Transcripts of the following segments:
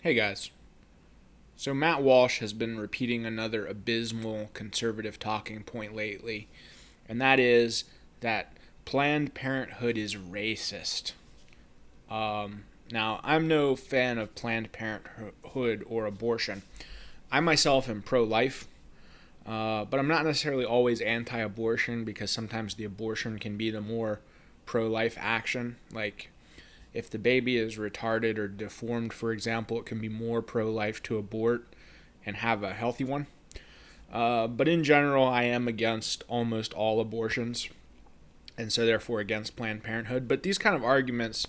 Hey guys. So Matt Walsh has been repeating another abysmal conservative talking point lately, and that is that Planned Parenthood is racist. Now, I'm no fan of Planned Parenthood or abortion. I myself am pro life, but I'm not necessarily always anti abortion because sometimes the abortion can be the more pro life action. Like, if the baby is retarded or deformed, for example, it can be more pro life to abort and have a healthy one. But in general, I am against almost all abortions, and so therefore against Planned Parenthood. But these kind of arguments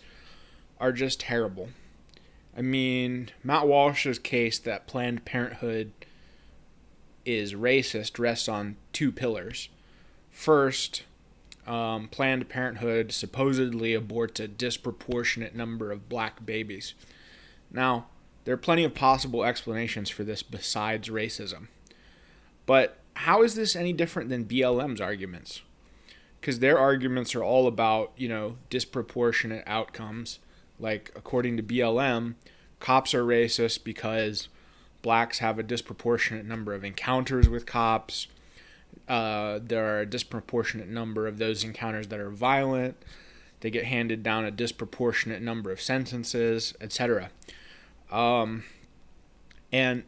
are just terrible. I mean, Matt Walsh's case that Planned Parenthood is racist rests on two pillars. First, Planned Parenthood supposedly aborts a disproportionate number of black babies. Now, there are plenty of possible explanations for this besides racism. But how is this any different than BLM's arguments? Because their arguments are all about, disproportionate outcomes. Like, according to BLM, cops are racist because blacks have a disproportionate number of encounters with cops. There are a disproportionate number of those encounters that are violent. They get handed down a disproportionate number of sentences, etc. And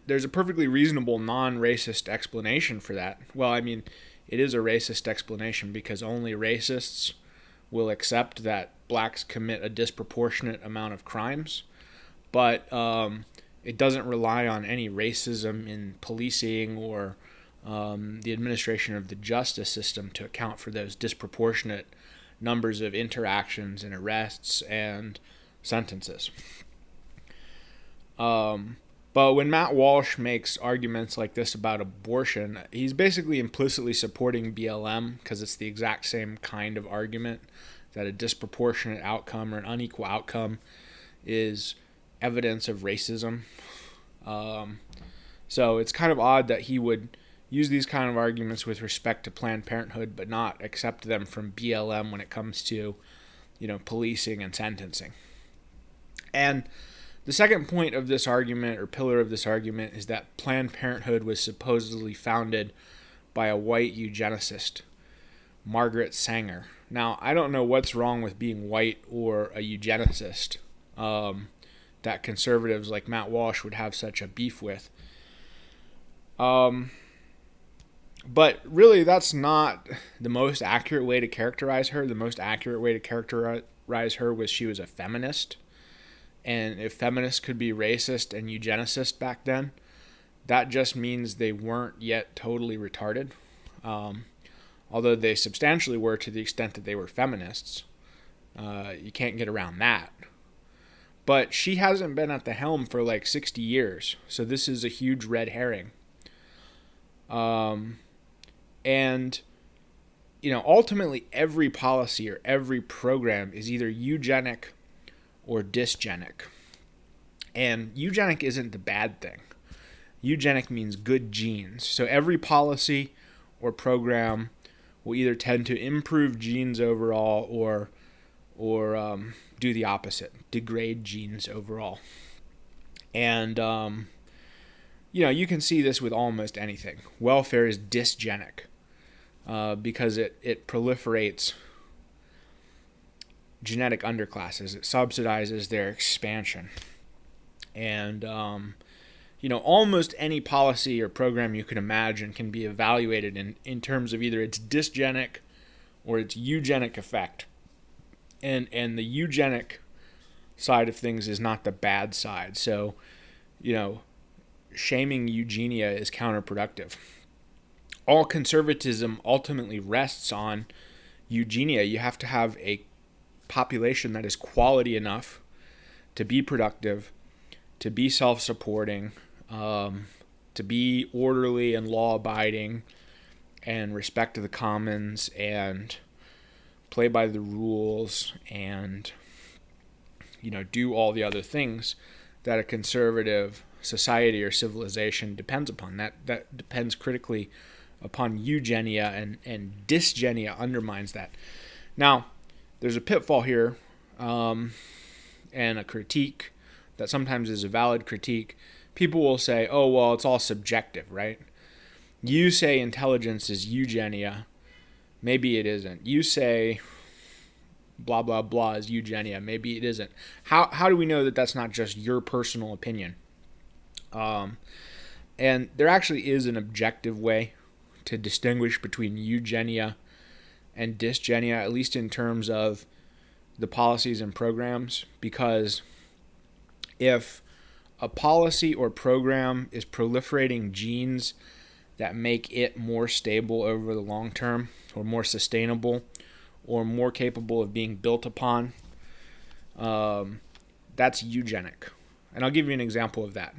there's a perfectly reasonable non-racist explanation for that. Well, I mean, it is a racist explanation because only racists will accept that blacks commit a disproportionate amount of crimes. But it doesn't rely on any racism in policing or the administration of the justice system to account for those disproportionate numbers of interactions and arrests and sentences. But when Matt Walsh makes arguments like this about abortion, he's basically implicitly supporting BLM because it's the exact same kind of argument that a disproportionate outcome or an unequal outcome is evidence of racism. So it's kind of odd that he would use these kind of arguments with respect to Planned Parenthood but not accept them from BLM when it comes to, policing and sentencing. And the second point of this argument, or pillar of this argument, is that Planned Parenthood was supposedly founded by a white eugenicist, Margaret Sanger. Now, I don't know what's wrong with being white or a eugenicist that conservatives like Matt Walsh would have such a beef with. But really, that's not the most accurate way to characterize her. The most accurate way to characterize her was she was a feminist. And if feminists could be racist and eugenicist back then, that just means they weren't yet totally retarded. Although they substantially were to the extent that they were feminists. You can't get around that. But she hasn't been at the helm for like 60 years. So this is a huge red herring. And, ultimately every policy or every program is either eugenic or dysgenic. And eugenic isn't the bad thing. Eugenic means good genes. So every policy or program will either tend to improve genes overall or do the opposite, degrade genes overall. And, you can see this with almost anything. Welfare is dysgenic because it proliferates genetic underclasses. It subsidizes their expansion. And, almost any policy or program you can imagine can be evaluated in terms of either its dysgenic or its eugenic effect. And the eugenic side of things is not the bad side. So, shaming eugenia is counterproductive. All conservatism ultimately rests on eugenia. You have to have a population that is quality enough to be productive, to be self-supporting, to be orderly and law-abiding, and respect the commons, and play by the rules, and do all the other things that a conservative society or civilization depends upon. That depends critically upon eugenia, and dysgenia undermines that. Now, there's a pitfall here, and a critique that sometimes is a valid critique, people will say, oh, well, it's all subjective, right? You say intelligence is eugenia. Maybe it isn't. You say blah, blah, blah is eugenia. Maybe it isn't. How do we know that that's not just your personal opinion? And there actually is an objective way to distinguish between eugenia and dysgenia, at least in terms of the policies and programs, because if a policy or program is proliferating genes that make it more stable over the long term, or more sustainable, or more capable of being built upon, that's eugenic. And I'll give you an example of that.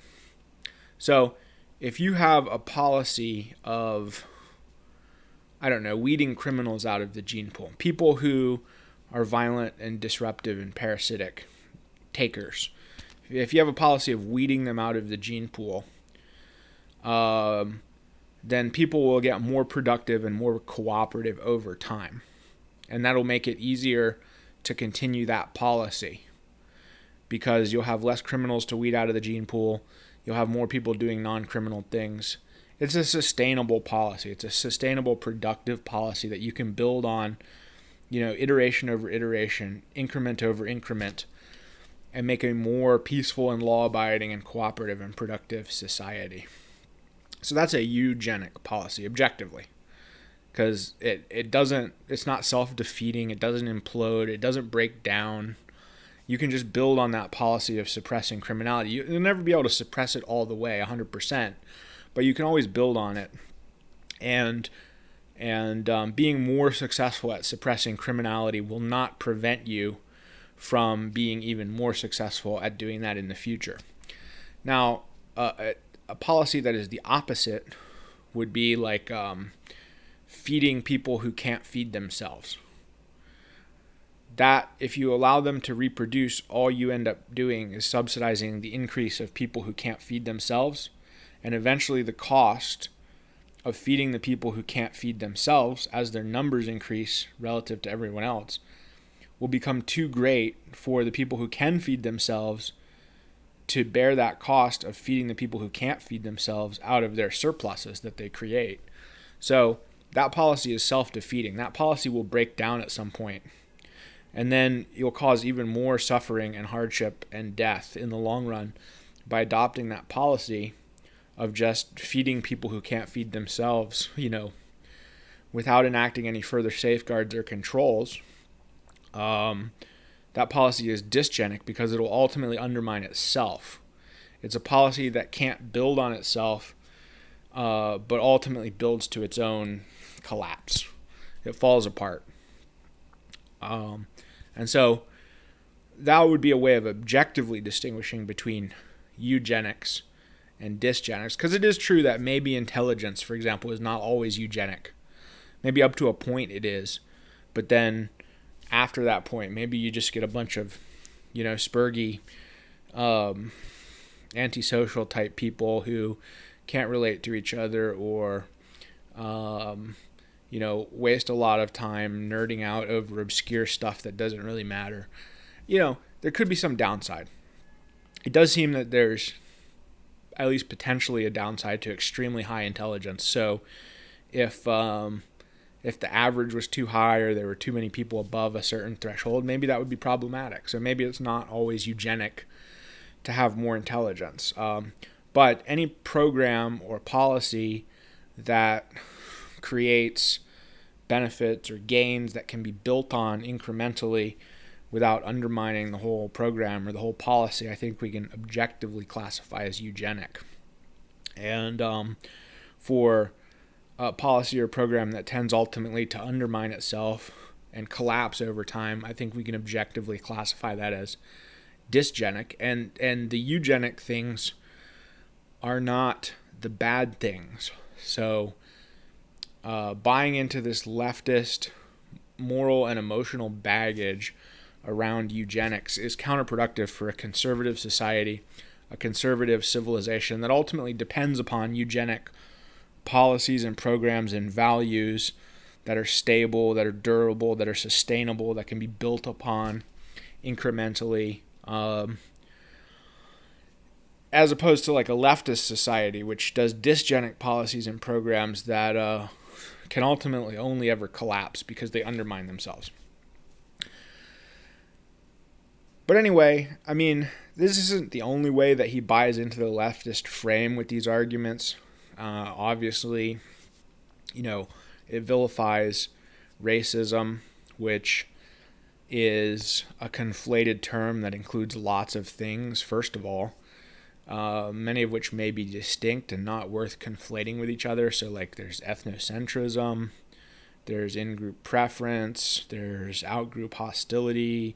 So if you have a policy of, I don't know, weeding criminals out of the gene pool, people who are violent and disruptive and parasitic takers, if you have a policy of weeding them out of the gene pool, then people will get more productive and more cooperative over time. And that'll make it easier to continue that policy because you'll have less criminals to weed out of the gene pool. You'll have more people doing non-criminal things. It's a sustainable policy. It's a sustainable, productive policy that you can build on, iteration over iteration, increment over increment, and make a more peaceful and law-abiding and cooperative and productive society. So that's a eugenic policy, objectively, because it's not self-defeating, it doesn't implode, it doesn't break down. You can just build on that policy of suppressing criminality. You'll never be able to suppress it all the way, 100%, but you can always build on it. And being more successful at suppressing criminality will not prevent you from being even more successful at doing that in the future. Now, a policy that is the opposite would be like feeding people who can't feed themselves. That, if you allow them to reproduce, all you end up doing is subsidizing the increase of people who can't feed themselves, and eventually the cost of feeding the people who can't feed themselves, as their numbers increase relative to everyone else, will become too great for the people who can feed themselves to bear that cost of feeding the people who can't feed themselves out of their surpluses that they create. So that policy is self-defeating. That policy will break down at some point. And then you'll cause even more suffering and hardship and death in the long run by adopting that policy of just feeding people who can't feed themselves, without enacting any further safeguards or controls. That policy is dysgenic because it will ultimately undermine itself. It's a policy that can't build on itself, but ultimately builds to its own collapse. It falls apart. And so that would be a way of objectively distinguishing between eugenics and dysgenics, because it is true that maybe intelligence, for example, is not always eugenic. Maybe up to a point it is, but then after that point, maybe you just get a bunch of, spurgy, antisocial type people who can't relate to each other, or, waste a lot of time nerding out over obscure stuff that doesn't really matter. There could be some downside. It does seem that there's at least potentially a downside to extremely high intelligence. So if the average was too high, or there were too many people above a certain threshold, maybe that would be problematic. So maybe it's not always eugenic to have more intelligence. But any program or policy that creates benefits or gains that can be built on incrementally without undermining the whole program or the whole policy, I think we can objectively classify as eugenic. And for a policy or program that tends ultimately to undermine itself and collapse over time, I think we can objectively classify that as dysgenic. And the eugenic things are not the bad things. So buying into this leftist moral and emotional baggage around eugenics is counterproductive for a conservative society, a conservative civilization that ultimately depends upon eugenic policies and programs and values that are stable, that are durable, that are sustainable, that can be built upon incrementally. as opposed to like a leftist society, which does dysgenic policies and programs that can ultimately only ever collapse because they undermine themselves. But anyway, I mean, this isn't the only way that he buys into the leftist frame with these arguments. Obviously, it vilifies racism, which is a conflated term that includes lots of things, first of all, many of which may be distinct and not worth conflating with each other. So, like, there's ethnocentrism, there's in-group preference, there's out-group hostility,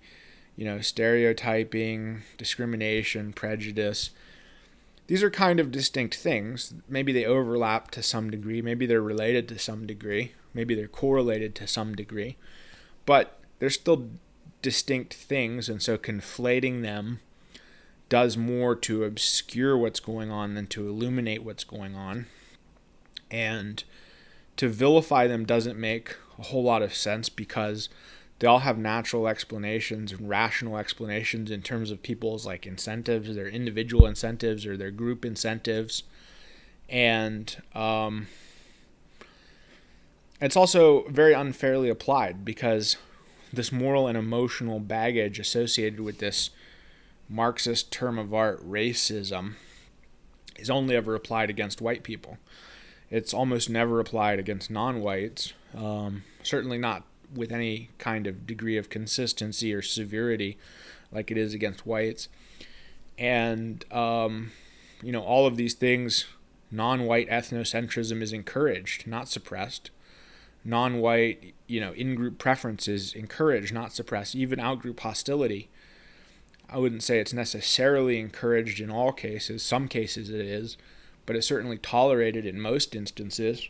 stereotyping, discrimination, prejudice. These are kind of distinct things. Maybe they overlap to some degree. Maybe they're related to some degree. Maybe they're correlated to some degree. But they're still distinct things, and so conflating them does more to obscure what's going on than to illuminate what's going on. And to vilify them doesn't make a whole lot of sense because they all have natural explanations and rational explanations in terms of people's like incentives, their individual incentives or their group incentives. And it's also very unfairly applied because this moral and emotional baggage associated with this Marxist term of art, racism, is only ever applied against white people. It's almost never applied against non-whites, certainly not with any kind of degree of consistency or severity like it is against whites. And, all of these things, non-white ethnocentrism is encouraged, not suppressed. Non-white, in-group preference is encouraged, not suppressed. Even out-group hostility, I wouldn't say it's necessarily encouraged in all cases. Some cases it is, but it's certainly tolerated in most instances.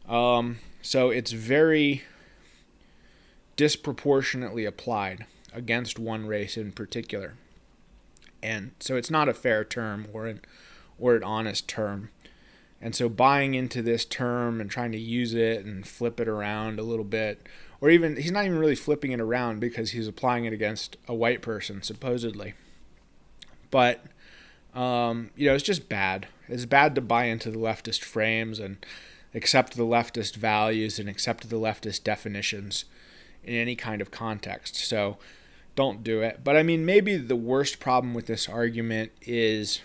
So it's very disproportionately applied against one race in particular. And so it's not a fair term or an honest term. And so buying into this term and trying to use it and flip it around a little bit, or even, he's not even really flipping it around because he's applying it against a white person, supposedly. But, it's just bad. It's bad to buy into the leftist frames and accept the leftist values and accept the leftist definitions in any kind of context. So don't do it. But I mean, maybe the worst problem with this argument is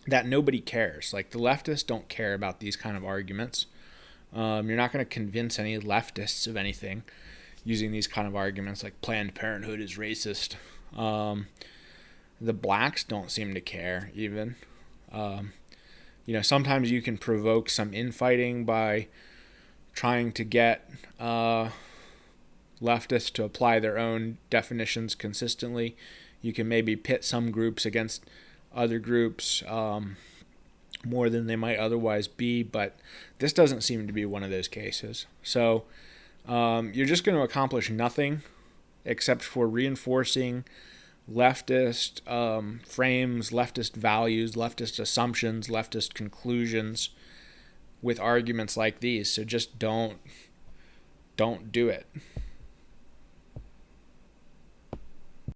that nobody cares. Like, the leftists don't care about these kind of arguments. You're not going to convince any leftists of anything using these kind of arguments like Planned Parenthood is racist. The blacks don't seem to care even. Sometimes you can provoke some infighting by trying to get leftists to apply their own definitions consistently. You can maybe pit some groups against other groups more than they might otherwise be, but this doesn't seem to be one of those cases. So you're just going to accomplish nothing except for reinforcing leftist frames, leftist values, leftist assumptions, leftist conclusions with arguments like these. So just don't do it.